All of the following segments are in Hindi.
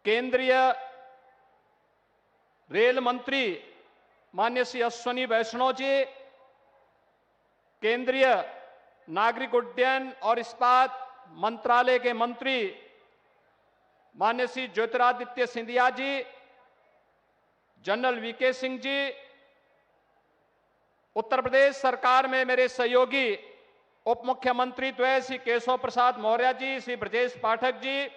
केंद्रीय रेल मंत्री माननीय श्री अश्विनी वैष्णव जी, केंद्रीय नागरिक उड्डयन और इस्पात मंत्रालय के मंत्री माननीय श्री ज्योतिरादित्य सिंधिया जी, जनरल वीके सिंह जी, उत्तर प्रदेश सरकार में मेरे सहयोगी उप मुख्यमंत्री द्वय श्री केशव प्रसाद मौर्य जी, श्री ब्रजेश पाठक जी,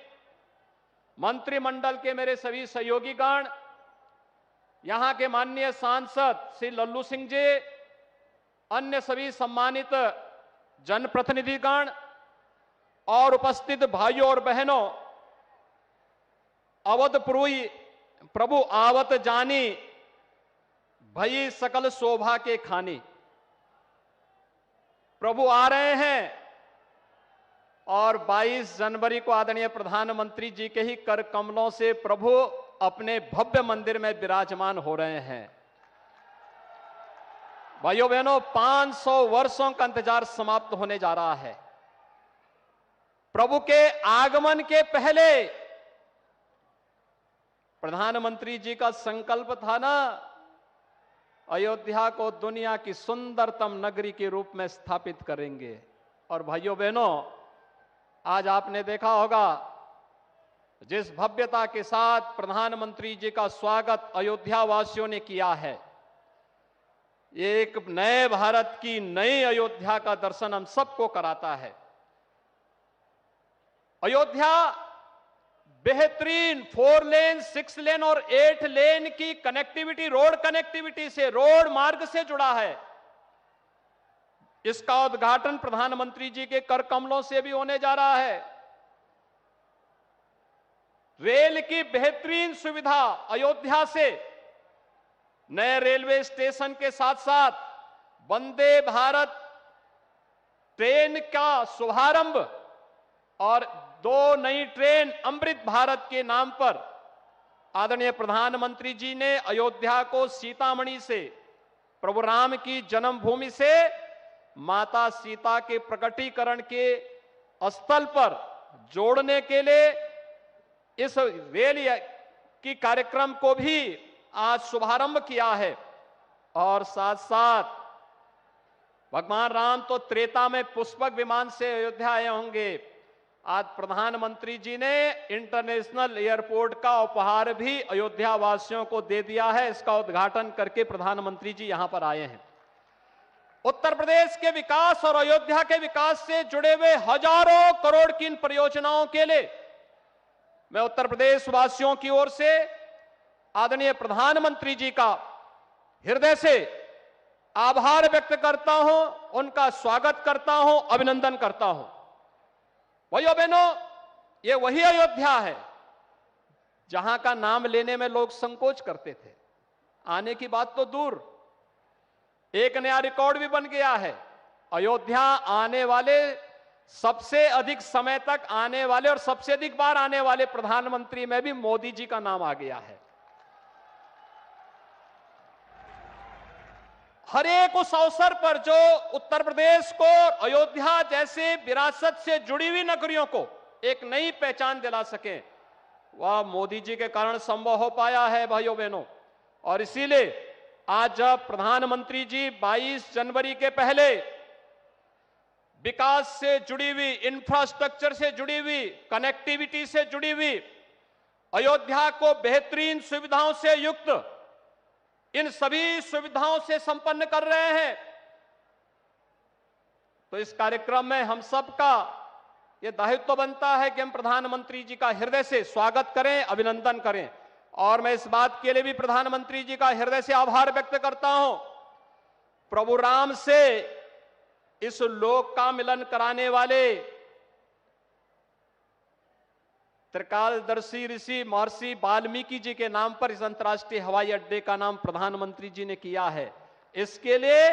मंत्रिमंडल के मेरे सभी सहयोगीगण, यहां के माननीय सांसद श्री लल्लू सिंह जी, अन्य सभी सम्मानित जनप्रतिनिधिगण और उपस्थित भाइयों और बहनों, अवधपुरी प्रभु आवत जानी, भई सकल शोभा के खानी। प्रभु आ रहे हैं और 22 जनवरी को आदरणीय प्रधानमंत्री जी के ही कर कमलों से प्रभु अपने भव्य मंदिर में विराजमान हो रहे हैं। भाइयों बहनों, 500 वर्षों का इंतजार समाप्त होने जा रहा है। प्रभु के आगमन के पहले प्रधानमंत्री जी का संकल्प था ना, अयोध्या को दुनिया की सुंदरतम नगरी के रूप में स्थापित करेंगे। और भाइयों बहनों, आज आपने देखा होगा जिस भव्यता के साथ प्रधानमंत्री जी का स्वागत अयोध्या वासियों ने किया है, ये एक नए भारत की नई अयोध्या का दर्शन हम सबको कराता है। अयोध्या बेहतरीन 4 लेन, 6 लेन और 8 लेन की कनेक्टिविटी, रोड कनेक्टिविटी से, रोड मार्ग से जुड़ा है। इसका उद्घाटन प्रधानमंत्री जी के कर कमलों से भी होने जा रहा है। रेल की बेहतरीन सुविधा अयोध्या से, नए रेलवे स्टेशन के साथ साथ वंदे भारत ट्रेन का शुभारंभ और 2 नई ट्रेन अमृत भारत के नाम पर आदरणीय प्रधानमंत्री जी ने अयोध्या को सीतामढ़ी से, प्रभु राम की जन्मभूमि से माता सीता के प्रकटीकरण के स्थल पर जोड़ने के लिए इस रेल की कार्यक्रम को भी आज शुभारंभ किया है। और साथ साथ भगवान राम तो त्रेता में पुष्पक विमान से अयोध्या आए होंगे, आज प्रधानमंत्री जी ने इंटरनेशनल एयरपोर्ट का उपहार भी अयोध्या वासियों को दे दिया है। इसका उद्घाटन करके प्रधानमंत्री जी यहां पर आए हैं। उत्तर प्रदेश के विकास और अयोध्या के विकास से जुड़े हुए हजारों करोड़ की इन परियोजनाओं के लिए मैं उत्तर प्रदेश वासियों की ओर से आदरणीय प्रधानमंत्री जी का हृदय से आभार व्यक्त करता हूं, उनका स्वागत करता हूं, अभिनंदन करता हूं। भाइयों बहनों, ये वही अयोध्या है जहां का नाम लेने में लोग संकोच करते थे। आने की बात तो दूर, एक नया रिकॉर्ड भी बन गया है। अयोध्या आने वाले, सबसे अधिक समय तक आने वाले और सबसे अधिक बार आने वाले प्रधानमंत्री में भी मोदी जी का नाम आ गया है। हर एक उस अवसर पर जो उत्तर प्रदेश को अयोध्या जैसे विरासत से जुड़ी हुई नगरियों को एक नई पहचान दिला सके, वह मोदी जी के कारण संभव हो पाया है भाइयों बहनों। और इसीलिए आज जब प्रधानमंत्री जी 22 जनवरी के पहले विकास से जुड़ी हुई, इंफ्रास्ट्रक्चर से जुड़ी हुई, कनेक्टिविटी से जुड़ी हुई अयोध्या को बेहतरीन सुविधाओं से युक्त, इन सभी सुविधाओं से संपन्न कर रहे हैं, तो इस कार्यक्रम में हम सबका यह दायित्व बनता है कि हम प्रधानमंत्री जी का हृदय से स्वागत करें, अभिनंदन करें। और मैं इस बात के लिए भी प्रधानमंत्री जी का हृदय से आभार व्यक्त करता हूं। प्रभु राम से इस लोक का मिलन कराने वाले त्रिकालदर्शी ऋषि महर्षि वाल्मीकि जी के नाम पर इस अंतर्राष्ट्रीय हवाई अड्डे का नाम प्रधानमंत्री जी ने किया है। इसके लिए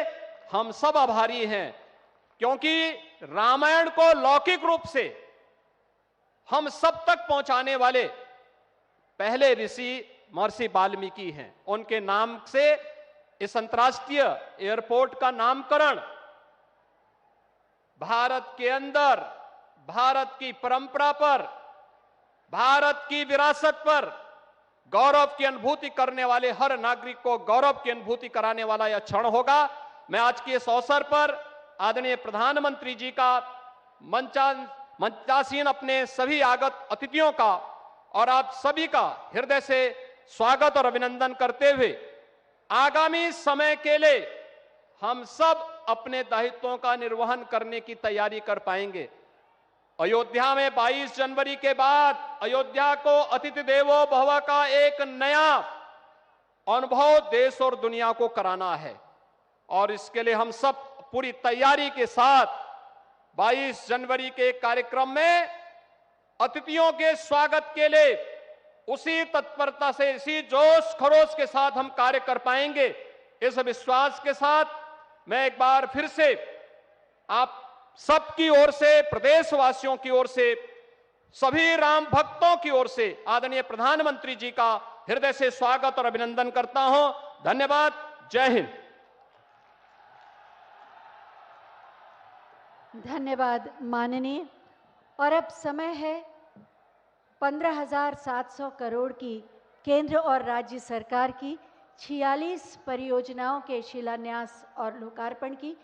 हम सब आभारी हैं, क्योंकि रामायण को लौकिक रूप से हम सब तक पहुंचाने वाले पहले ऋषि महर्षि वाल्मीकि हैं। उनके नाम से इस अंतर्राष्ट्रीय एयरपोर्ट का नामकरण भारत के अंदर, भारत की परंपरा पर, भारत की विरासत पर गौरव की अनुभूति करने वाले हर नागरिक को गौरव की अनुभूति कराने वाला यह क्षण होगा। मैं आज के इस अवसर पर आदरणीय प्रधानमंत्री जी का मंचासीन अपने सभी आगत अतिथियों का और आप सभी का हृदय से स्वागत और अभिनंदन करते हुए आगामी समय के लिए हम सब अपने दायित्वों का निर्वहन करने की तैयारी कर पाएंगे। अयोध्या में 22 जनवरी के बाद अयोध्या को अतिथि देवो भव का एक नया अनुभव देश और दुनिया को कराना है और इसके लिए हम सब पूरी तैयारी के साथ 22 जनवरी के कार्यक्रम में अतिथियों के स्वागत के लिए उसी तत्परता से, इसी जोश खरोश के साथ हम कार्य कर पाएंगे। इस विश्वास के साथ मैं एक बार फिर से आप सबकी ओर से, प्रदेशवासियों की ओर से, सभी राम भक्तों की ओर से आदरणीय प्रधानमंत्री जी का हृदय से स्वागत और अभिनंदन करता हूं। धन्यवाद। जय हिंद। धन्यवाद माननीय। और अब समय है 15,700 करोड़ की केंद्र और राज्य सरकार की 46 परियोजनाओं के शिलान्यास और लोकार्पण की,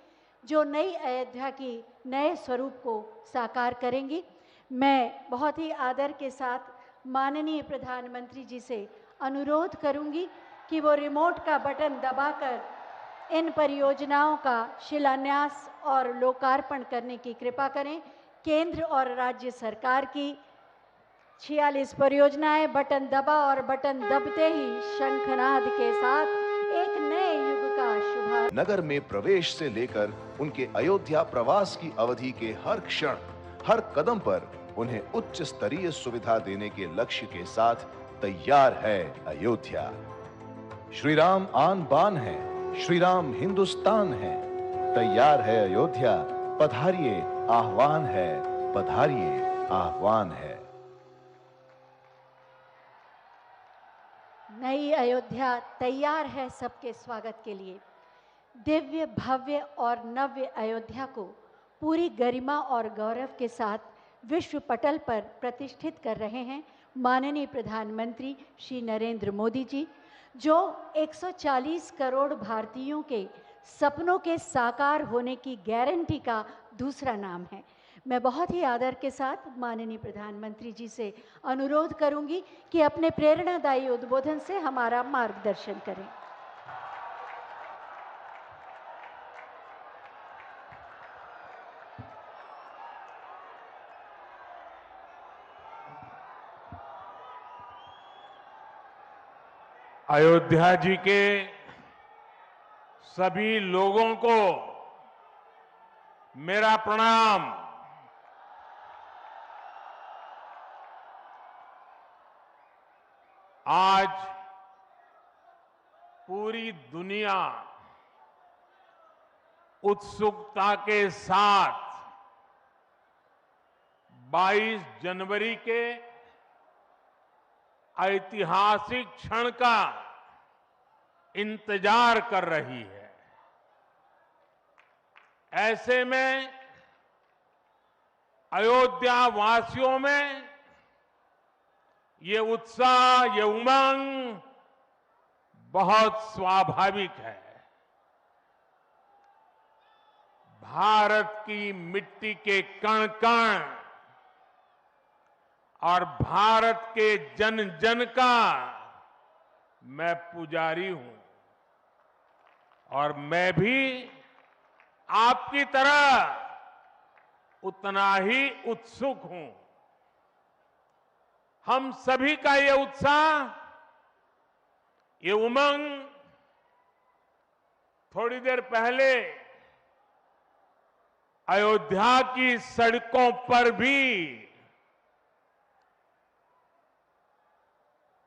जो नई अयोध्या की नए स्वरूप को साकार करेंगी। मैं बहुत ही आदर के साथ माननीय प्रधानमंत्री जी से अनुरोध करूंगी कि वो रिमोट का बटन दबाकर इन परियोजनाओं का शिलान्यास और लोकार्पण करने की कृपा करें। केंद्र और राज्य सरकार की 46 परियोजनाएं बटन दबा और बटन दबते ही शंखनाद के साथ एक नए युग का शुभारंभ। नगर में प्रवेश से लेकर उनके अयोध्या प्रवास की अवधि के हर क्षण, हर कदम पर उन्हें उच्च स्तरीय सुविधा देने के लक्ष्य के साथ तैयार है अयोध्या। श्री राम आन बान है, श्री राम हिंदुस्तान है, तैयार है अयोध्या। पधारिए आह्वान है, पधारिए आह्वान है। नई अयोध्या तैयार है सबके स्वागत के लिए। दिव्य, भव्य और नव्य अयोध्या को पूरी गरिमा और गौरव के साथ विश्व पटल पर प्रतिष्ठित कर रहे हैं माननीय प्रधानमंत्री श्री नरेंद्र मोदी जी, जो 140 करोड़ भारतीयों के सपनों के साकार होने की गारंटी का दूसरा नाम है। मैं बहुत ही आदर के साथ माननीय प्रधानमंत्री जी से अनुरोध करूंगी कि अपने प्रेरणादायी उद्बोधन से हमारा मार्गदर्शन करें। अयोध्या जी के सभी लोगों को मेरा प्रणाम। आज पूरी दुनिया उत्सुकता के साथ 22 जनवरी के ऐतिहासिक क्षण का इंतजार कर रही है। ऐसे में अयोध्या वासियों में ये उत्साह, ये उमंग बहुत स्वाभाविक है। भारत की मिट्टी के कण कण और भारत के जन जन का मैं पुजारी हूं और मैं भी आपकी तरह उतना ही उत्सुक हूं। हम सभी का ये उत्साह, ये उमंग थोड़ी देर पहले अयोध्या की सड़कों पर भी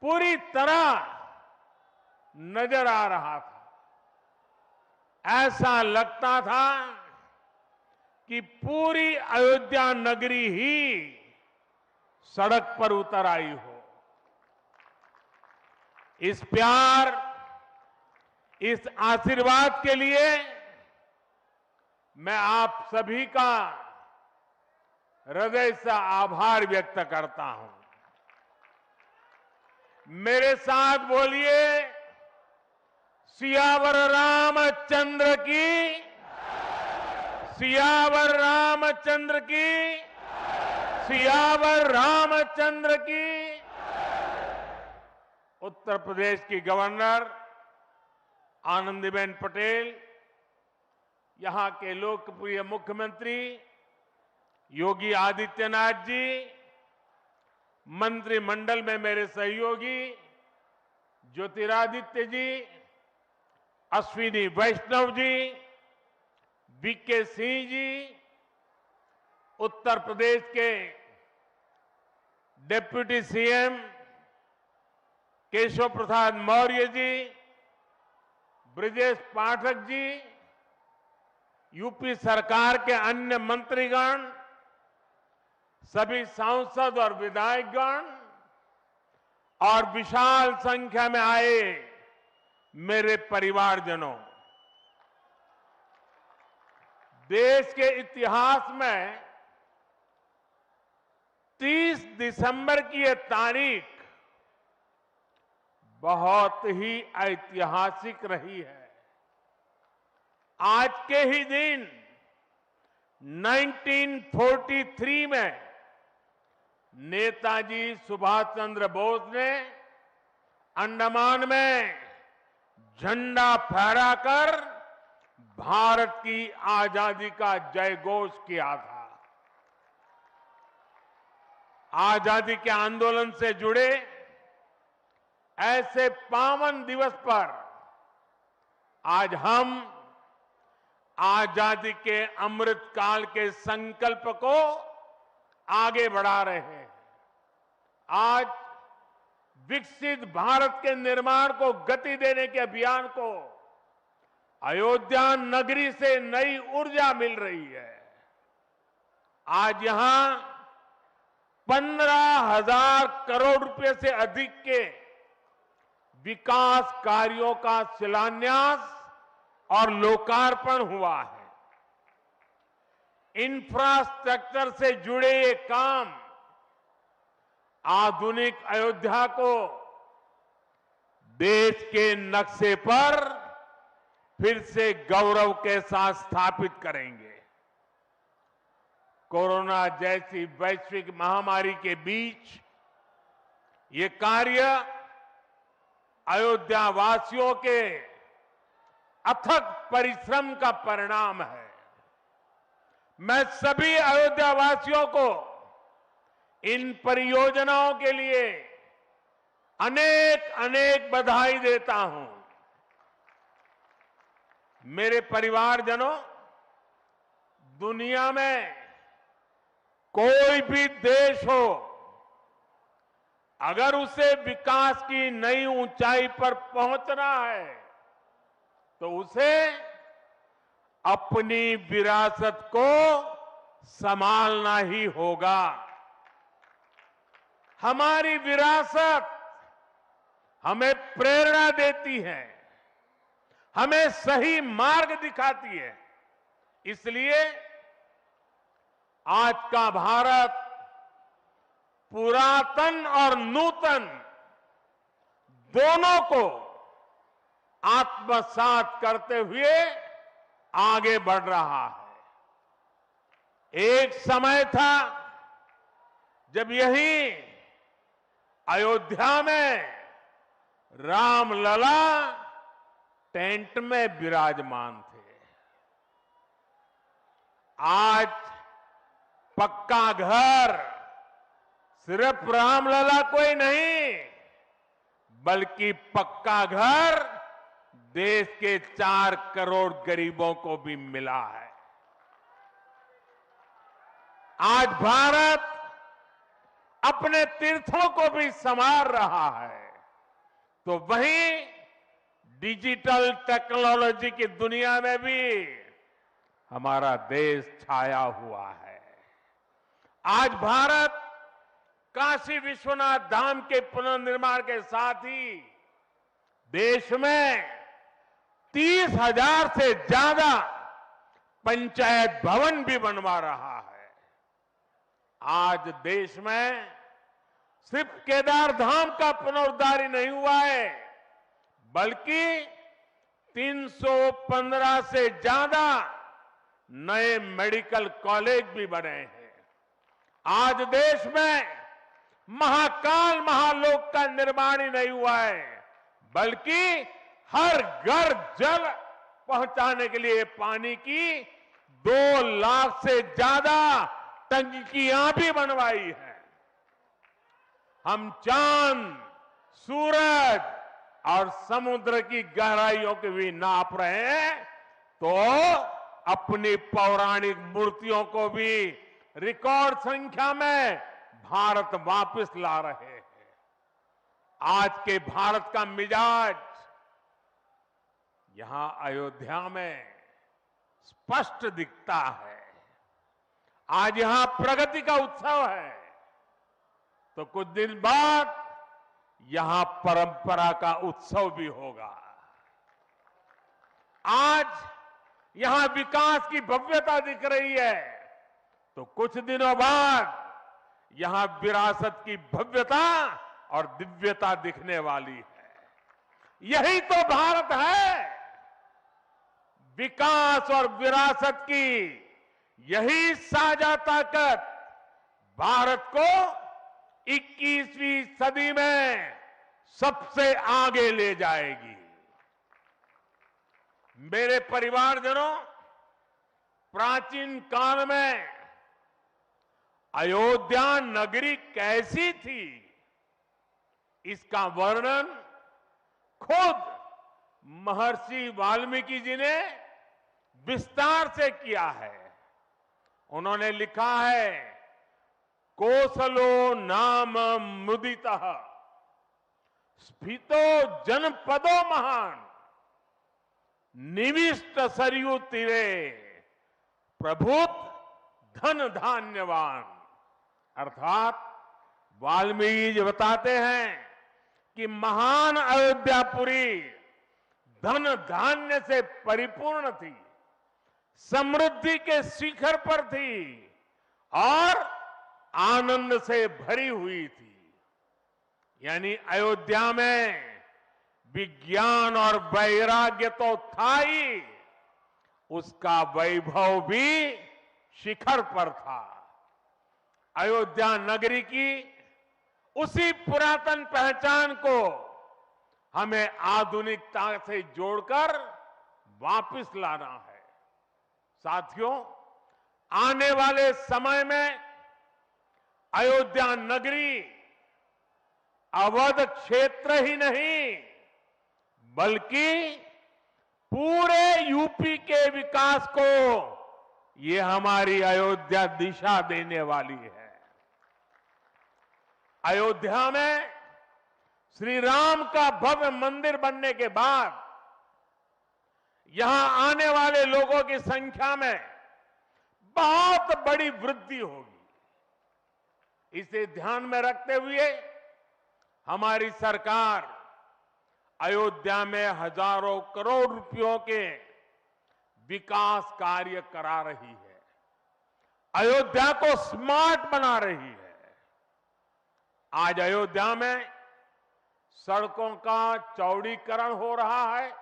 पूरी तरह नजर आ रहा था। ऐसा लगता था कि पूरी अयोध्या नगरी ही सड़क पर उतर आई हो। इस प्यार, इस आशीर्वाद के लिए मैं आप सभी का हृदय से आभार व्यक्त करता हूं। मेरे साथ बोलिए, सियावर रामचंद्र की, सियावर रामचंद्र की, सियावर रामचंद्र की। उत्तर प्रदेश की गवर्नर आनंदीबेन पटेल, यहां के लोकप्रिय मुख्यमंत्री योगी आदित्यनाथ जी, मंत्रिमंडल में मेरे सहयोगी ज्योतिरादित्य जी, अश्विनी वैष्णव जी, वीके सिंह जी, उत्तर प्रदेश के deputy CM Keshav Prasad Maurya ji, Brajesh Pathak ji, UP सरकार के अन्य मंत्रीगण, सभी सांसद और विधायकगण और विशाल संख्या में आए मेरे परिवारजनों, देश के इतिहास में 30 दिसंबर की यह तारीख बहुत ही ऐतिहासिक रही है। आज के ही दिन 1943 में नेताजी सुभाष चंद्र बोस ने अंडमान में झंडा फहराकर भारत की आजादी का जयघोष किया था। आजादी के आंदोलन से जुड़े ऐसे पावन दिवस पर आज हम आजादी के अमृत काल के संकल्प को आगे बढ़ा रहे हैं। आज विकसित भारत के निर्माण को गति देने के अभियान को अयोध्या नगरी से नई ऊर्जा मिल रही है। आज यहां 15,000 करोड़ रुपए से अधिक के विकास कार्यों का शिलान्यास और लोकार्पण हुआ है। इंफ्रास्ट्रक्चर से जुड़े ये काम आधुनिक अयोध्या को देश के नक्शे पर फिर से गौरव के साथ स्थापित करेंगे। कोरोना जैसी वैश्विक महामारी के बीच ये कार्य अयोध्या वासियों के अथक परिश्रम का परिणाम है। मैं सभी अयोध्या वासियों को इन परियोजनाओं के लिए अनेक अनेक बधाई देता हूं। मेरे परिवारजनों, दुनिया में कोई भी देश हो, अगर उसे विकास की नई ऊंचाई पर पहुंचना है तो उसे अपनी विरासत को संभालना ही होगा। हमारी विरासत हमें प्रेरणा देती है, हमें सही मार्ग दिखाती है। इसलिए आज का भारत पुरातन और नूतन दोनों को आत्मसात करते हुए आगे बढ़ रहा है। एक समय था जब यही अयोध्या में रामलला टेंट में विराजमान थे। आज पक्का घर सिर्फ रामलला कोई नहीं, बल्कि पक्का घर देश के 4 करोड़ गरीबों को भी मिला है। आज भारत अपने तीर्थों को भी संवार रहा है, तो वहीं डिजिटल टेक्नोलॉजी की दुनिया में भी हमारा देश छाया हुआ है। आज भारत काशी विश्वनाथ धाम के पुनर्निर्माण के साथ ही देश में 30,000 से ज्यादा पंचायत भवन भी बनवा रहा है। आज देश में सिर्फ केदार धाम का पुनरुद्धार ही नहीं हुआ है, बल्कि 315 से ज्यादा नए मेडिकल कॉलेज भी बने हैं। आज देश में महाकाल महालोक का निर्माण ही नहीं हुआ है, बल्कि हर घर जल पहुंचाने के लिए पानी की 2 लाख से ज्यादा टंकियां भी बनवाई है। हम चांद, सूरज और समुद्र की गहराइयों को भी नाप रहे हैं, तो अपनी पौराणिक मूर्तियों को भी रिकॉर्ड संख्या में भारत वापस ला रहे हैं। आज के भारत का मिजाज यहां अयोध्या में स्पष्ट दिखता है। आज यहां प्रगति का उत्सव है, तो कुछ दिन बाद यहां परंपरा का उत्सव भी होगा। आज यहां विकास की भव्यता दिख रही है, तो कुछ दिनों बाद यहां विरासत की भव्यता और दिव्यता दिखने वाली है। यही तो भारत है। विकास और विरासत की यही साझा ताकत भारत को 21वीं सदी में सबसे आगे ले जाएगी। मेरे परिवारजनों, प्राचीन काल में अयोध्या नगरी कैसी थी, इसका वर्णन खुद महर्षि वाल्मीकि जी ने विस्तार से किया है। उन्होंने लिखा है, कोसलो नाम मुदितः स्फीतो जनपदो महान निविष्ट सरयू तीरे प्रभुत धन धान्यवान। अर्थात वाल्मीकि जी बताते हैं कि महान अयोध्यापुरी धन धान्य से परिपूर्ण थी, समृद्धि के शिखर पर थी और आनंद से भरी हुई थी। यानी अयोध्या में विज्ञान और वैराग्य तो था ही, उसका वैभव भी शिखर पर था। अयोध्या नगरी की उसी पुरातन पहचान को हमें आधुनिकता से जोड़कर वापस लाना है। साथियों, आने वाले समय में अयोध्या नगरी अवध क्षेत्र ही नहीं, बल्कि पूरे यूपी के विकास को ये हमारी अयोध्या दिशा देने वाली है। अयोध्या में श्री राम का भव्य मंदिर बनने के बाद यहां आने वाले लोगों की संख्या में बहुत बड़ी वृद्धि होगी। इसे ध्यान में रखते हुए हमारी सरकार अयोध्या में हजारों करोड़ रुपयों के विकास कार्य करा रही है। अयोध्या को स्मार्ट बना रही है। आज अयोध्या में सड़कों का चौड़ीकरण हो रहा है,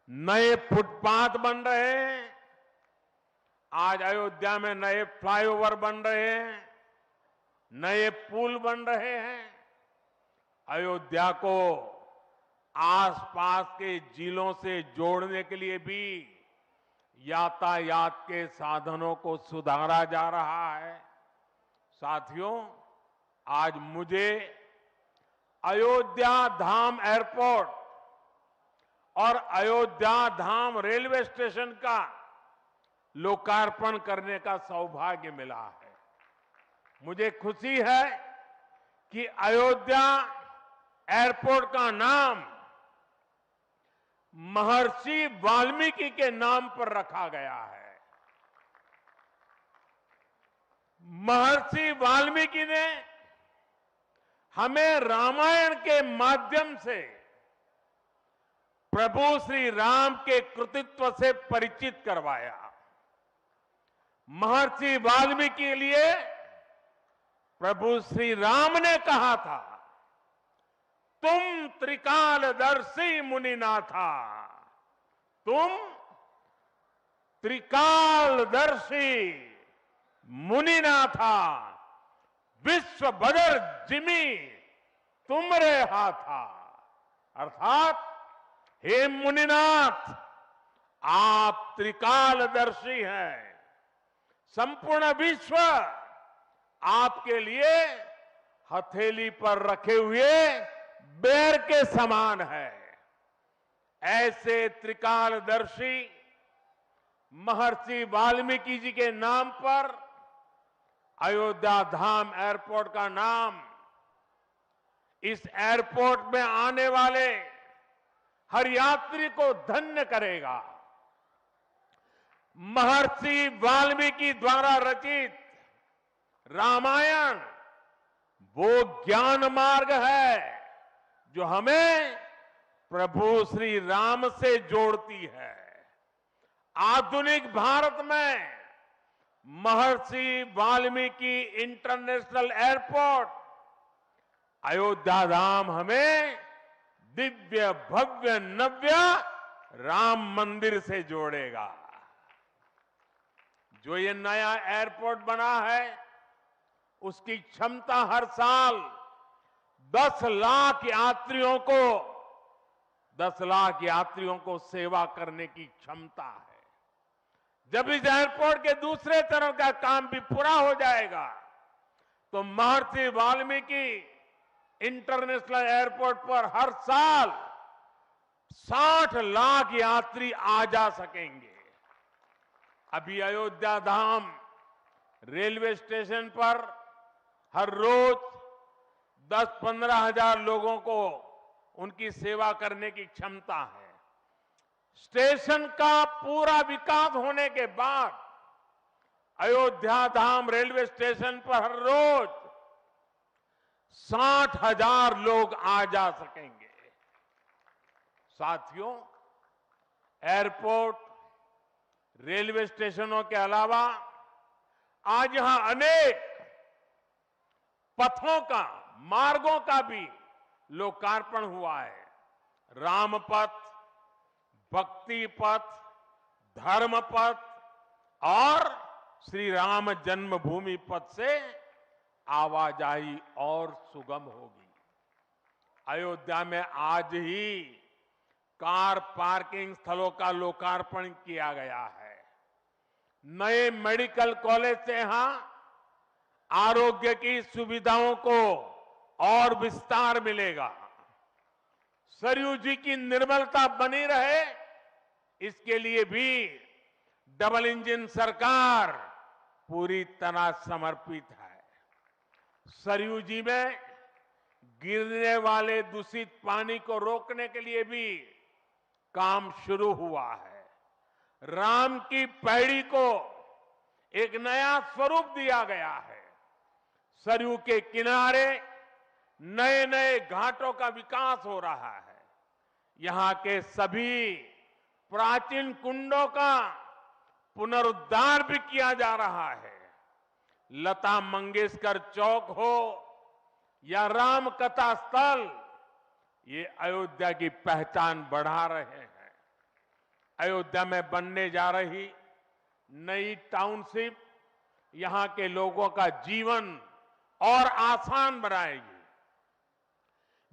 नए फुटपाथ बन रहे हैं, आज अयोध्या में नए फ्लाईओवर बन रहे हैं, नए पुल बन रहे हैं। अयोध्या को आसपास के जिलों से जोड़ने के लिए भी यातायात के साधनों को सुधारा जा रहा है। साथियों, आज मुझे अयोध्या धाम एयरपोर्ट और अयोध्या धाम रेलवे स्टेशन का लोकार्पण करने का सौभाग्य मिला है। मुझे खुशी है कि अयोध्या एयरपोर्ट का नाम महर्षि वाल्मीकि के नाम पर रखा गया है। महर्षि वाल्मीकि ने हमें रामायण के माध्यम से प्रभु श्री राम के कृतित्व से परिचित करवाया। महर्षि वाल्मीकि के लिए प्रभु श्री राम ने कहा था, तुम त्रिकालदर्शी मुनिनाथा, तुम त्रिकालदर्शी मुनिनाथा, विश्व बदर जिमी तुमरे हाथा। अर्थात हे मुनिनाथ, आप त्रिकालदर्शी हैं। संपूर्ण विश्व आपके लिए हथेली पर रखे हुए बेर के समान है। ऐसे त्रिकालदर्शी महर्षि वाल्मीकि जी के नाम पर अयोध्या धाम एयरपोर्ट का नाम इस एयरपोर्ट में आने वाले हर यात्री को धन्य करेगा। महर्षि वाल्मीकि द्वारा रचित रामायण वो ज्ञान मार्ग है जो हमें प्रभु श्री राम से जोड़ती है। आधुनिक भारत में महर्षि वाल्मीकि इंटरनेशनल एयरपोर्ट अयोध्या धाम हमें दिव्य भव्य नव्य राम मंदिर से जोड़ेगा। जो ये नया एयरपोर्ट बना है उसकी क्षमता हर साल 10 लाख यात्रियों को सेवा करने की क्षमता है। जब इस एयरपोर्ट के दूसरे चरण का काम भी पूरा हो जाएगा तो महर्षि वाल्मीकि इंटरनेशनल एयरपोर्ट पर हर साल 60 लाख यात्री आ जा सकेंगे। अभी अयोध्या धाम रेलवे स्टेशन पर हर रोज 10-15 हजार लोगों को उनकी सेवा करने की क्षमता है। स्टेशन का पूरा विकास होने के बाद अयोध्या धाम रेलवे स्टेशन पर हर रोज 60,000 लोग आ जा सकेंगे। साथियों, एयरपोर्ट, रेलवे स्टेशनों के अलावा आज यहां अनेक पथों का, मार्गों का भी लोकार्पण हुआ है। राम पथ, भक्ति पथ, धर्म पथ और श्री राम जन्मभूमि पथ से आवाजाही और सुगम होगी। अयोध्या में आज ही कार पार्किंग स्थलों का लोकार्पण किया गया है। नए मेडिकल कॉलेज से यहां आरोग्य की सुविधाओं को और विस्तार मिलेगा। सरयू जी की निर्मलता बनी रहे, इसके लिए भी डबल इंजन सरकार पूरी तरह समर्पित है। सरयू जी में गिरने वाले दूषित पानी को रोकने के लिए भी काम शुरू हुआ है। राम की पैड़ी को एक नया स्वरूप दिया गया है। सरयू के किनारे नए नए घाटों का विकास हो रहा है। यहां के सभी प्राचीन कुंडों का पुनरुद्धार भी किया जा रहा है। लता मंगेशकर चौक हो या राम कथा स्थल, ये अयोध्या की पहचान बढ़ा रहे हैं। अयोध्या में बनने जा रही नई टाउनशिप यहां के लोगों का जीवन और आसान बनाएगी।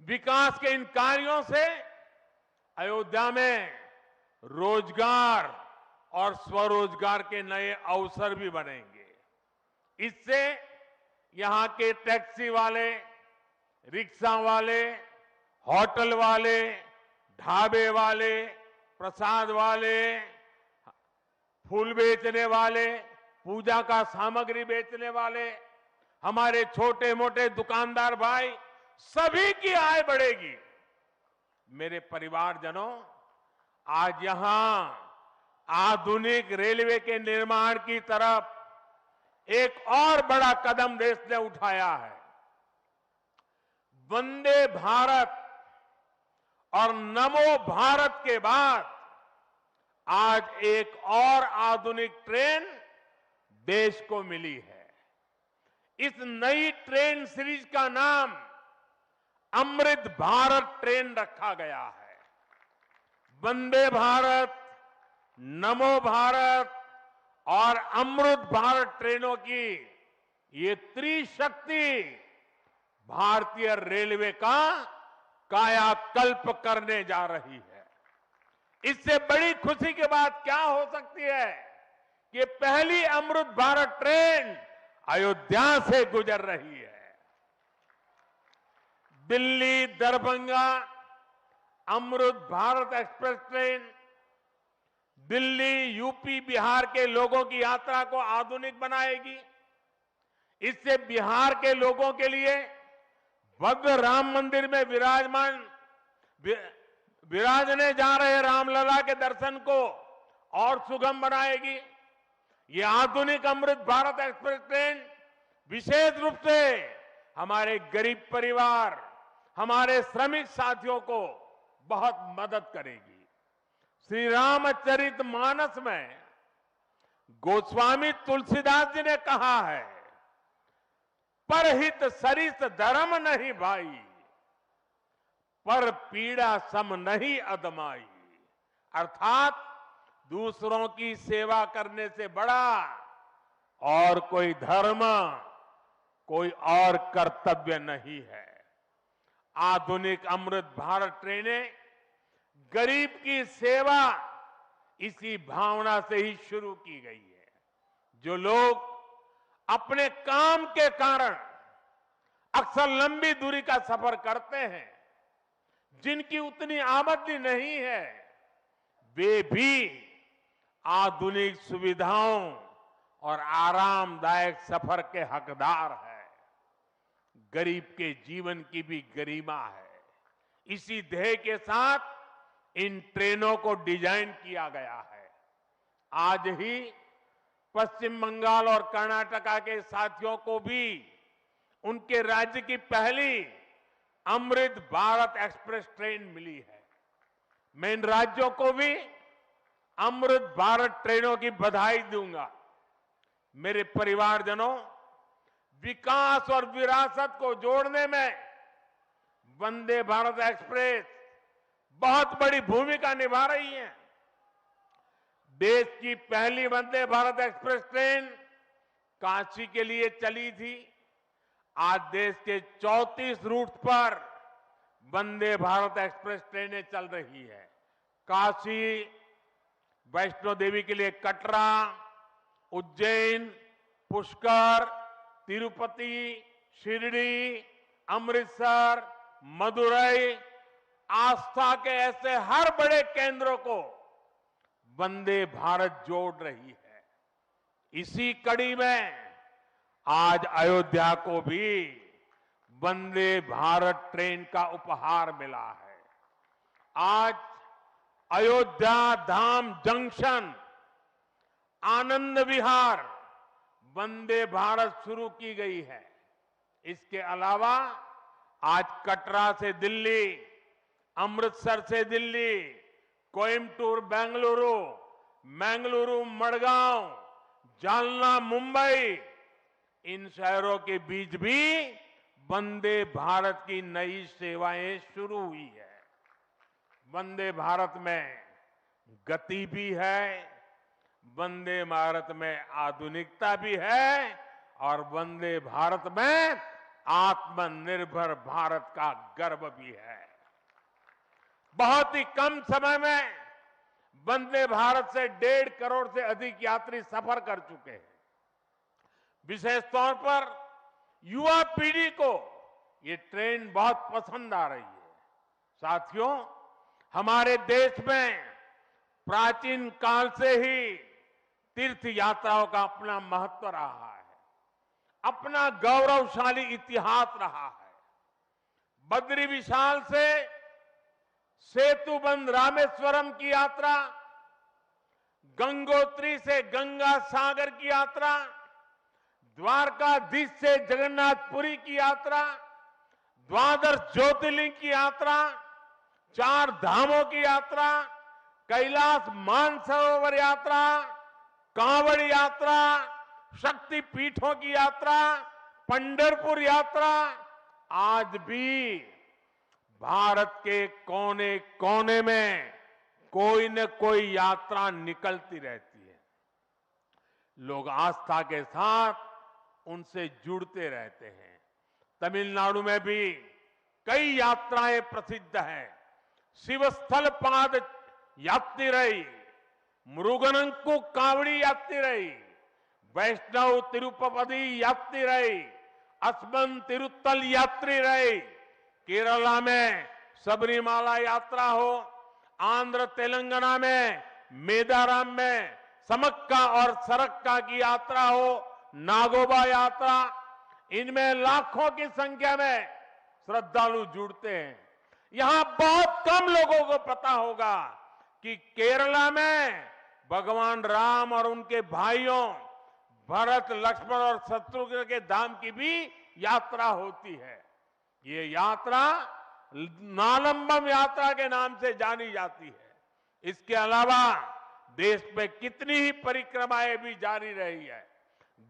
विकास के इन कार्यों से अयोध्या में रोजगार और स्वरोजगार के नए अवसर भी बनेंगे। इससे यहां के टैक्सी वाले, रिक्शा वाले, होटल वाले, ढाबे वाले, प्रसाद वाले, फूल बेचने वाले, पूजा का सामग्री बेचने वाले, हमारे छोटे मोटे दुकानदार भाई, सभी की आय बढ़ेगी। मेरे परिवारजनों, आज यहां आधुनिक रेलवे के निर्माण की तरफ एक और बड़ा कदम देश ने उठाया है। वंदे भारत और नमो भारत के बाद आज एक और आधुनिक ट्रेन देश को मिली है। इस नई ट्रेन सीरीज का नाम अमृत भारत ट्रेन रखा गया है। वंदे भारत, नमो भारत और अमृत भारत ट्रेनों की ये त्रिशक्ति भारतीय रेलवे का कायाकल्प करने जा रही है। इससे बड़ी खुशी की बात क्या हो सकती है कि पहली अमृत भारत ट्रेन अयोध्या से गुजर रही है। Delhi Darbhanga Amrit Bharat express train Delhi, UP, Bihar के लोगों की यात्रा को आधुनिक बनाएगी। इससे बिहार के लोगों के लिए भव्य राम मंदिर में विराजने जा रहे रामलला के दर्शन को और सुगम बनाएगी। ये आधुनिक अमृत भारत एक्सप्रेस ट्रेन विशेष रूप से हमारे गरीब परिवार, हमारे श्रमिक साथियों को बहुत मदद करेगी। श्री रामचरितमानस में गोस्वामी तुलसीदास जी ने कहा है, परहित सरिस धर्म नहीं भाई, पर पीड़ा सम नहीं अदमाई। अर्थात दूसरों की सेवा करने से बड़ा और कोई धर्म, कोई और कर्तव्य नहीं है। आधुनिक अमृत भारत ट्रेनें गरीब की सेवा इसी भावना से ही शुरू की गई है। जो लोग अपने काम के कारण अक्सर लंबी दूरी का सफर करते हैं, जिनकी उतनी आमदनी नहीं है, वे भी आधुनिक सुविधाओं और आरामदायक सफर के हकदार हैं। गरीब के जीवन की भी गरिमा है। इसी ध्येय के साथ इन ट्रेनों को डिजाइन किया गया है। आज ही पश्चिम बंगाल और कर्नाटका के साथियों को भी उनके राज्य की पहली अमृत भारत एक्सप्रेस ट्रेन मिली है। मैं इन राज्यों को भी अमृत भारत ट्रेनों की बधाई दूंगा। मेरे परिवारजनों, विकास और विरासत को जोड़ने में वंदे भारत एक्सप्रेस बहुत बड़ी भूमिका निभा रही है। देश की पहली वंदे भारत एक्सप्रेस ट्रेन काशी के लिए चली थी। आज देश के 34 रूट पर वंदे भारत एक्सप्रेस ट्रेनें चल रही है। काशी, वैष्णो देवी के लिए कटरा, उज्जैन, पुष्कर, तिरुपति, शिरडी, अमृतसर, मदुरई, आस्था के ऐसे हर बड़े केंद्रों को वंदे भारत जोड़ रही है। इसी कड़ी में आज अयोध्या को भी वंदे भारत ट्रेन का उपहार मिला है। आज अयोध्या धाम जंक्शन, आनंद विहार वंदे भारत शुरू की गई है। इसके अलावा आज कटरा से दिल्ली, अमृतसर से दिल्ली, कोयम्बटूर बेंगलुरु, मंगलुरु मडगांव, जालना मुंबई, इन शहरों के बीच भी वंदे भारत की नई सेवाएं शुरू हुई है। वंदे भारत में गति भी है, वंदे भारत में आधुनिकता भी है और वंदे भारत में आत्मनिर्भर भारत का गर्व भी है। बहुत ही कम समय में वंदे भारत से 1.5 करोड़ से अधिक यात्री सफर कर चुके हैं। विशेष तौर पर युवा पीढ़ी को ये ट्रेन बहुत पसंद आ रही है। साथियों, हमारे देश में प्राचीन काल से ही तीर्थ यात्राओं का अपना महत्व रहा है, अपना गौरवशाली इतिहास रहा है। बद्री विशाल से सेतुबंध रामेश्वरम की यात्रा, गंगोत्री से गंगा सागर की यात्रा, द्वारकाधीश से जगन्नाथपुरी की यात्रा, द्वादश ज्योतिर्लिंग की यात्रा, 4 धामों की यात्रा, कैलाश मानसरोवर यात्रा, कांवड़ यात्रा, शक्ति पीठों की यात्रा, पंढरपुर यात्रा आज भी भारत के कोने कोने में कोई न कोई यात्रा निकलती रहती है। लोग आस्था के साथ उनसे जुड़ते रहते हैं। तमिलनाडु में भी कई यात्राएं प्रसिद्ध हैं। शिवस्थल पाद यात्रिरई, मुरुगनंकु कावड़ी यात्रिरई, वैष्णव तिरुपति यात्रिरई, अस्मन तिरुत्तल यात्रिरई, केरला में सबरीमाला यात्रा हो, आंध्र तेलंगाना में मेदाराम में समक्का और सरक्का की यात्रा हो, नागोबा यात्रा, इनमें लाखों की संख्या में श्रद्धालु जुड़ते हैं। यहां बहुत कम लोगों को पता होगा कि केरला में भगवान राम और उनके भाइयों भरत, लक्ष्मण और शत्रुघ्न के धाम की भी यात्रा होती है। ये यात्रा नालंबम यात्रा के नाम से जानी जाती है। इसके अलावा देश में कितनी ही परिक्रमाएं भी जारी रही है।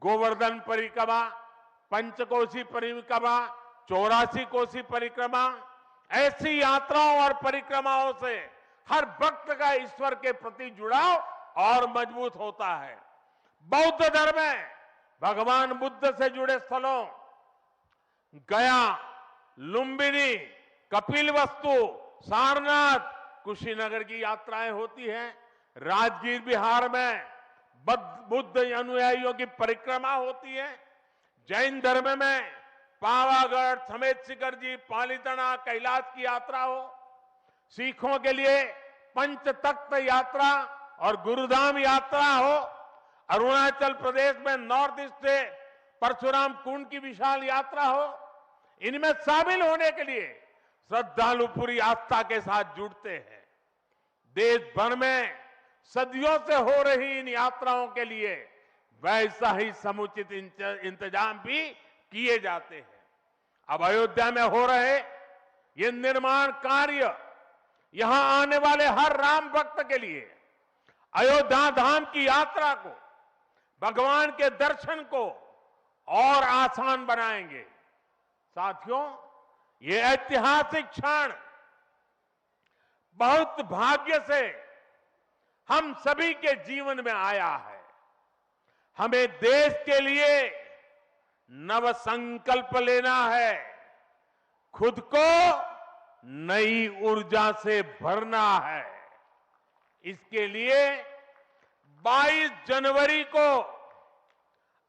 गोवर्धन परिक्रमा, पंचकोशी परिक्रमा, 84 कोसी परिक्रमा, ऐसी यात्राओं और परिक्रमाओं से हर भक्त का ईश्वर के प्रति जुड़ाव और मजबूत होता है। बौद्ध धर्म में भगवान बुद्ध से जुड़े स्थलों गया, लुम्बिनी, कपिलवस्तु, सारनाथ, कुशीनगर की यात्राएं होती हैं। राजगीर बिहार में बुद्ध अनुयायियों की परिक्रमा होती है। जैन धर्म में पावागढ़, समेत शिखर जी, पालीताना, कैलाश की यात्रा हो। सिखों के लिए पंच तख्त यात्रा और गुरुधाम यात्रा हो। अरुणाचल प्रदेश में नॉर्थ ईस्ट से परशुराम कुंड की विशाल यात्रा हो। इनमें शामिल होने के लिए श्रद्धालु पूरी आस्था के साथ जुड़ते हैं। देश भर में सदियों से हो रही इन यात्राओं के लिए वैसा ही समुचित इंतजाम भी किए जाते हैं। अब अयोध्या में हो रहे ये निर्माण कार्य यहां आने वाले हर राम भक्त के लिए अयोध्या धाम की यात्रा को, भगवान के दर्शन को और आसान बनाएंगे। साथियों, ये ऐतिहासिक क्षण बहुत भाग्य से हम सभी के जीवन में आया है। हमें देश के लिए नव संकल्प लेना है, खुद को नई ऊर्जा से भरना है। इसके लिए 22 जनवरी को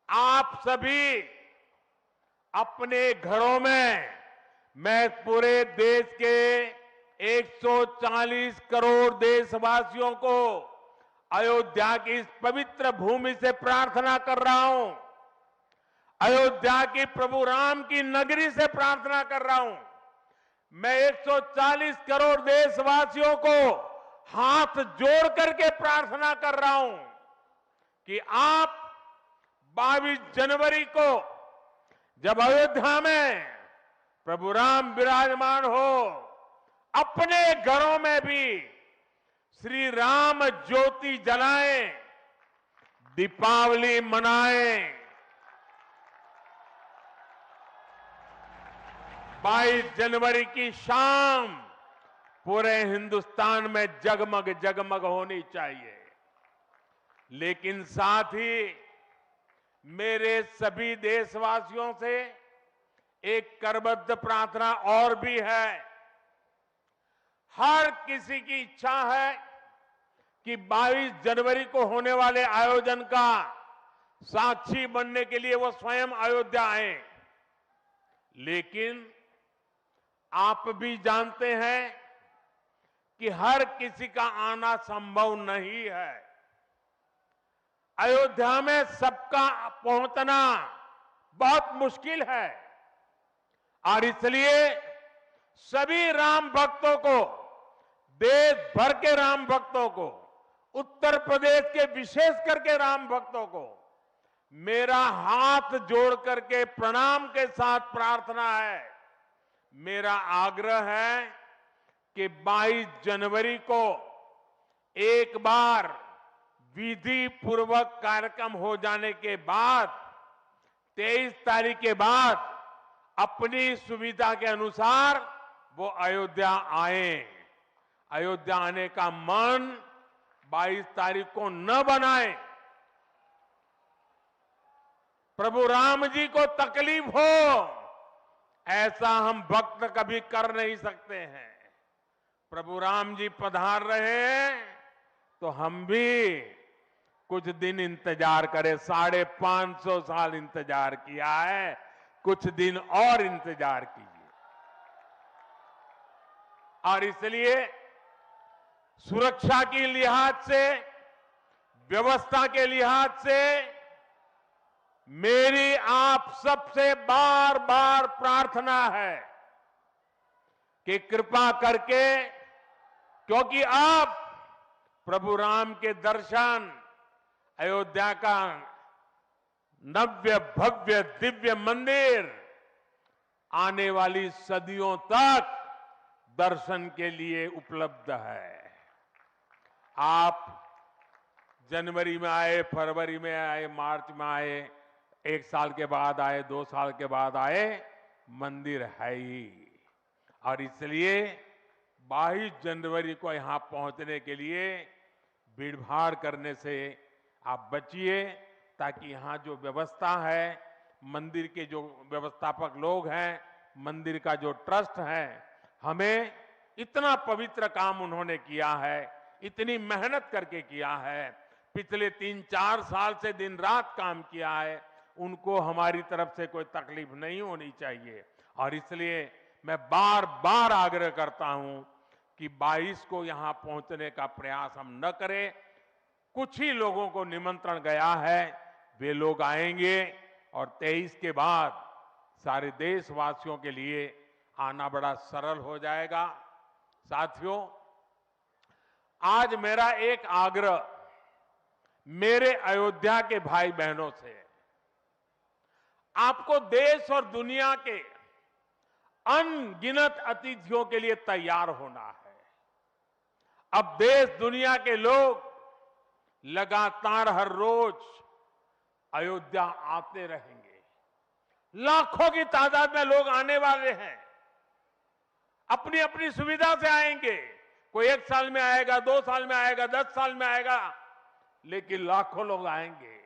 आप सभी अपने घरों में, मैं पूरे देश के 140 करोड़ देशवासियों को अयोध्या की इस पवित्र भूमि से प्रार्थना कर रहा हूं। अयोध्या की प्रभु राम की नगरी से प्रार्थना कर रहा हूं। मैं 140 करोड़ देशवासियों को हाथ जोड़ करके प्रार्थना कर रहा हूं कि आप 22 जनवरी को जब अयोध्या में प्रभु राम विराजमान हो, अपने घरों में भी श्री राम ज्योति जलाएं, दीपावली मनाएं। 22 जनवरी की शाम पूरे हिंदुस्तान में जगमग जगमग होनी चाहिए। लेकिन साथ ही मेरे सभी देशवासियों से एक करबद्ध प्रार्थना और भी है। हर किसी की इच्छा है कि 22 जनवरी को होने वाले आयोजन का साक्षी बनने के लिए वो स्वयं अयोध्या आए। लेकिन आप भी जानते हैं कि हर किसी का आना संभव नहीं है। अयोध्या में सबका पहुंचना बहुत मुश्किल है और इसलिए सभी राम भक्तों को, देश भर के राम भक्तों को, उत्तर प्रदेश के विशेष करके राम भक्तों को मेरा हाथ जोड़ करके प्रणाम के साथ प्रार्थना है, मेरा आग्रह है कि 22 जनवरी को एक बार विधि पूर्वक कार्यक्रम हो जाने के बाद 23 तारीख के बाद अपनी सुविधा के अनुसार वो अयोध्या आए। अयोध्या आने का मन 22 तारीख को न बनाए। प्रभु राम जी को तकलीफ हो ऐसा हम भक्त कभी कर नहीं सकते हैं। प्रभु राम जी पधार रहे हैं तो हम भी कुछ दिन इंतजार करें। 550 साल इंतजार किया है, कुछ दिन और इंतजार कीजिए। और इसलिए सुरक्षा के लिहाज से, व्यवस्था के लिहाज से मेरी आप सबसे बार बार प्रार्थना है कि कृपा करके, क्योंकि आप प्रभु राम के दर्शन, अयोध्या का नव्य भव्य दिव्य मंदिर आने वाली सदियों तक दर्शन के लिए उपलब्ध है। आप जनवरी में आए, फरवरी में आए, मार्च में आए, 1 साल के बाद आए, 2 साल के बाद आए, मंदिर है ही। और इसलिए 22 जनवरी को यहां पहुंचने के लिए भीड़भाड़ करने से आप बचिए, ताकि यहां जो व्यवस्था है, मंदिर के जो व्यवस्थापक लोग हैं, मंदिर का जो ट्रस्ट है, हमें इतना पवित्र काम उन्होंने किया है, इतनी मेहनत करके किया है, पिछले 3-4 साल से दिन रात काम किया है, उनको हमारी तरफ से कोई तकलीफ नहीं होनी चाहिए। और इसलिए मैं बार बार आग्रह करता हूं कि 22 को यहां पहुंचने का प्रयास हम न करें। कुछ ही लोगों को निमंत्रण गया है, वे लोग आएंगे और 23 के बाद सारे देशवासियों के लिए आना बड़ा सरल हो जाएगा। साथियों, आज मेरा एक आग्रह मेरे अयोध्या के भाई बहनों से, आपको देश और दुनिया के अनगिनत अतिथियों के लिए तैयार होना है। अब देश दुनिया के लोग लगातार हर रोज अयोध्या आते रहेंगे। लाखों की तादाद में लोग आने वाले हैं, अपनी अपनी सुविधा से आएंगे। कोई 1 साल में आएगा, 2 साल में आएगा, 10 साल में आएगा, लेकिन लाखों लोग आएंगे।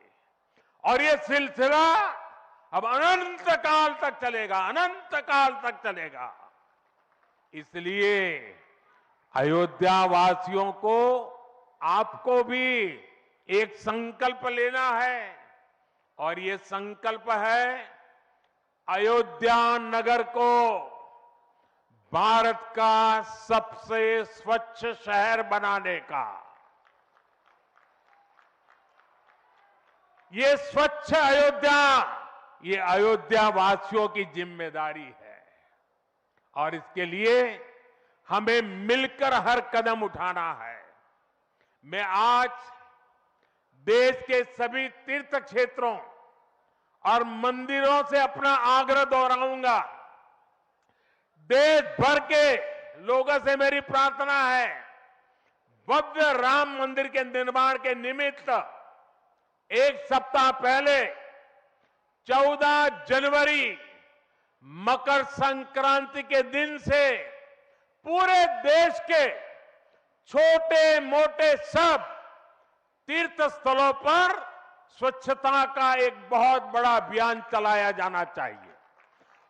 और ये सिलसिला अब अनंत काल तक चलेगा, अनंत काल तक चलेगा। इसलिए अयोध्या वासियों को, आपको भी एक संकल्प लेना है, और ये संकल्प है अयोध्या नगर को भारत का सबसे स्वच्छ शहर बनाने का। ये स्वच्छ अयोध्या, ये अयोध्या वासियों की जिम्मेदारी है। और इसके लिए हमें मिलकर हर कदम उठाना है। मैं आज देश के सभी तीर्थ क्षेत्रों और मंदिरों से अपना आग्रह दोहराऊंगा। देश भर के लोगों से मेरी प्रार्थना है, भव्य राम मंदिर के निर्माण के निमित्त 1 सप्ताह पहले 14 जनवरी मकर संक्रांति के दिन से पूरे देश के छोटे मोटे सब तीर्थ स्थलों पर स्वच्छता का एक बहुत बड़ा अभियान चलाया जाना चाहिए।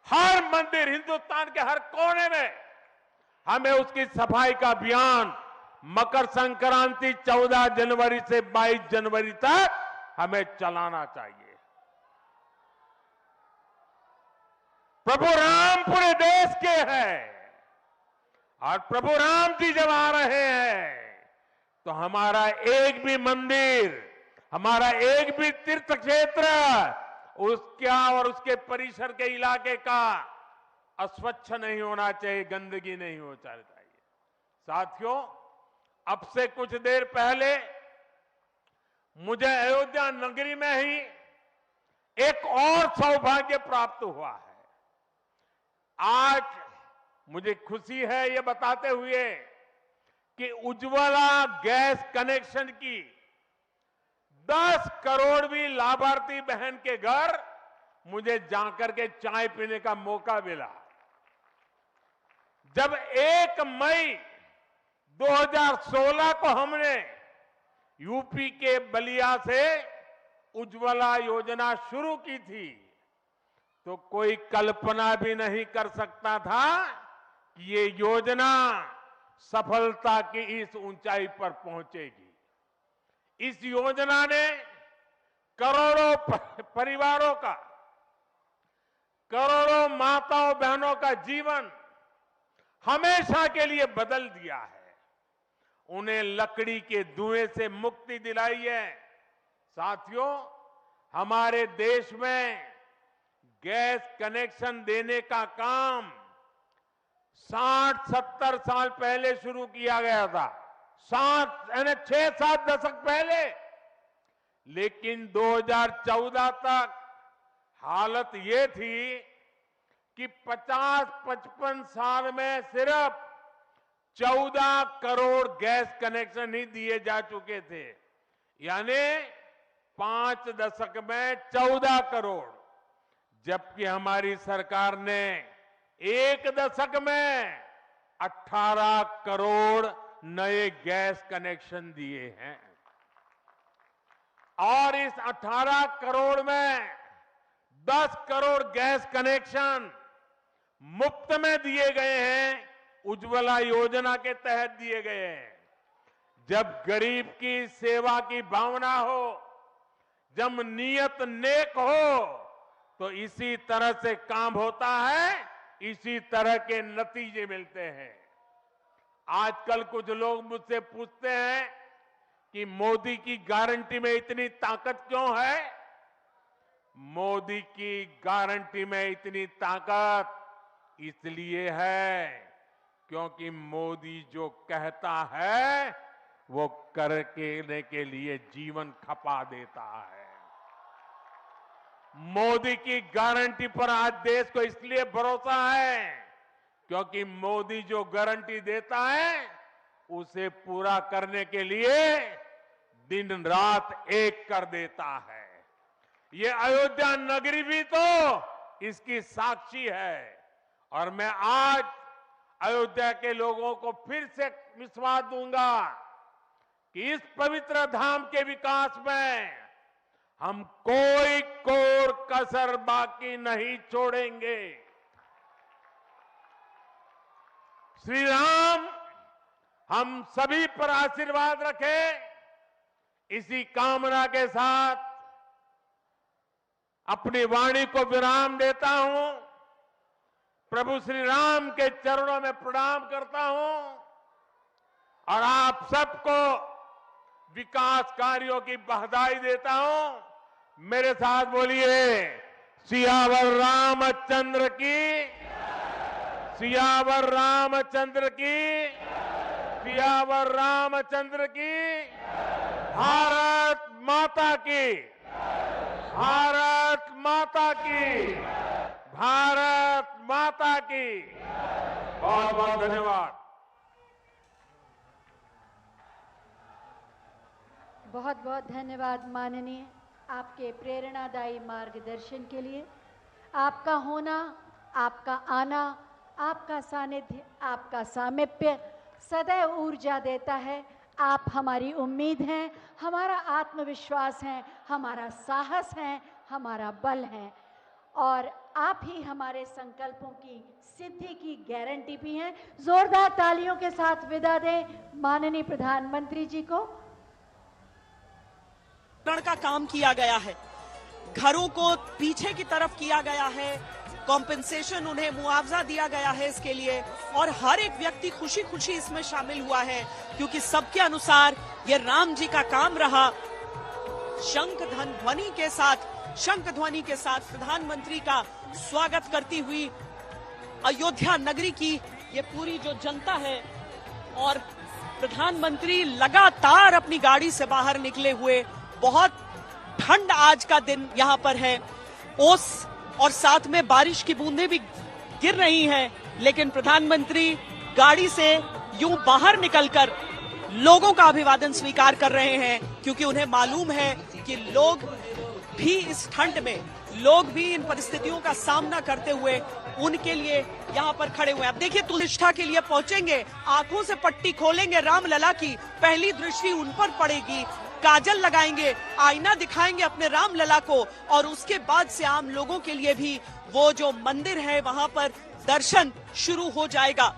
हर मंदिर, हिंदुस्तान के हर कोने में हमें उसकी सफाई का अभियान मकर संक्रांति 14 जनवरी से 22 जनवरी तक हमें चलाना चाहिए। प्रभु राम पूरे देश के हैं, और प्रभु राम जी जब आ रहे हैं तो हमारा एक भी मंदिर, हमारा एक भी तीर्थ क्षेत्र, उसका और उसके परिसर के इलाके का अस्वच्छ नहीं होना चाहिए, गंदगी नहीं होना चाहिए। साथियों, अब से कुछ देर पहले मुझे अयोध्या नगरी में ही एक और सौभाग्य प्राप्त हुआ है। आज मुझे खुशी है ये बताते हुए कि उज्ज्वला गैस कनेक्शन की 10 करोड़वीं लाभार्थी बहन के घर मुझे जाकर के चाय पीने का मौका मिला। जब 1 मई 2016 को हमने यूपी के बलिया से उज्ज्वला योजना शुरू की थी, तो कोई कल्पना भी नहीं कर सकता था कि ये योजना सफलता की इस ऊंचाई पर पहुंचेगी। इस योजना ने करोड़ों परिवारों का, करोड़ों माताओं बहनों का जीवन हमेशा के लिए बदल दिया है। उन्हें लकड़ी के धुएं से मुक्ति दिलाई है। साथियों, हमारे देश में गैस कनेक्शन देने का काम 60-70 साल पहले शुरू किया गया था, 6-7 दशक पहले। लेकिन 2014 तक हालत ये थी कि 50-55 साल में सिर्फ 14 करोड़ गैस कनेक्शन ही दिए जा चुके थे, यानी 5 दशक में 14 करोड़, जबकि हमारी सरकार ने 1 दशक में 18 करोड़ नए गैस कनेक्शन दिए हैं। और इस 18 करोड़ में 10 करोड़ गैस कनेक्शन मुफ्त में दिए गए हैं, उज्ज्वला योजना के तहत दिए गए हैं। जब गरीब की सेवा की भावना हो, जब नियत नेक हो, तो इसी तरह से काम होता है, इसी तरह के नतीजे मिलते हैं। आजकल कुछ लोग मुझसे पूछते हैं कि मोदी की गारंटी में इतनी ताकत क्यों है? मोदी की गारंटी में इतनी ताकत इसलिए है क्योंकि मोदी जो कहता है वो करने के लिए जीवन खपा देता है। मोदी की गारंटी पर आज देश को इसलिए भरोसा है क्योंकि मोदी जो गारंटी देता है उसे पूरा करने के लिए दिन रात एक कर देता है। ये अयोध्या नगरी भी तो इसकी साक्षी है। और मैं आज अयोध्या के लोगों को फिर से विश्वास दूंगा कि इस पवित्र धाम के विकास में हम कोई कोर कसर बाकी नहीं छोड़ेंगे। श्री राम हम सभी पर आशीर्वाद रखें, इसी कामना के साथ अपनी वाणी को विराम देता हूं। प्रभु श्री राम के चरणों में प्रणाम करता हूं और आप सबको विकास कार्यों की बधाई देता हूं। मेरे साथ बोलिए, सियावर रामचंद्र की, सियावर रामचंद्र की, सियावर रामचंद्र की। भारत माता की, भारत माता की, भारत माता की। बहुत बहुत धन्यवाद। बहुत बहुत धन्यवाद माननीय, आपके प्रेरणादायी मार्गदर्शन के लिए। आपका होना, आपका आना, आपका सानिध्य, आपका सामीप्य सदैव ऊर्जा देता है। आप हमारी उम्मीद हैं, हमारा आत्मविश्वास है, हमारा साहस है, हमारा बल है और आप ही हमारे संकल्पों की सिद्धि की गारंटी भी हैं। जोरदार तालियों के साथ विदा दें माननीय प्रधानमंत्री जी को। का काम किया गया है, घरों को पीछे की तरफ किया गया है, कॉम्पेंसेशन उन्हें मुआवजा दिया गया है इसके लिए, और हर एक व्यक्ति खुशी खुशी इसमें शामिल हुआ है क्योंकि सबके अनुसार ये राम जी का काम रहा। शंख ध्वनि के साथ प्रधानमंत्री का स्वागत करती हुई अयोध्या नगरी की ये पूरी जो जनता है, और प्रधानमंत्री लगातार अपनी गाड़ी से बाहर निकले हुए। बहुत ठंड आज का दिन यहाँ पर है, ओस और साथ में बारिश की बूंदें भी गिर रही हैं, लेकिन प्रधानमंत्री गाड़ी से यूं बाहर निकलकर लोगों का अभिवादन स्वीकार कर रहे हैं क्योंकि उन्हें मालूम है कि लोग भी इस ठंड में लोग भी इन परिस्थितियों का सामना करते हुए उनके लिए यहाँ पर खड़े हुए हैं। अब देखिए, तुलनिष्ठा के लिए पहुंचेंगे, आंखों से पट्टी खोलेंगे रामलला की, पहली दृष्टि उन पर पड़ेगी, काजल लगाएंगे, आईना दिखाएंगे अपने रामलला को, और उसके बाद से आम लोगों के लिए भी वो जो मंदिर है वहां पर दर्शन शुरू हो जाएगा।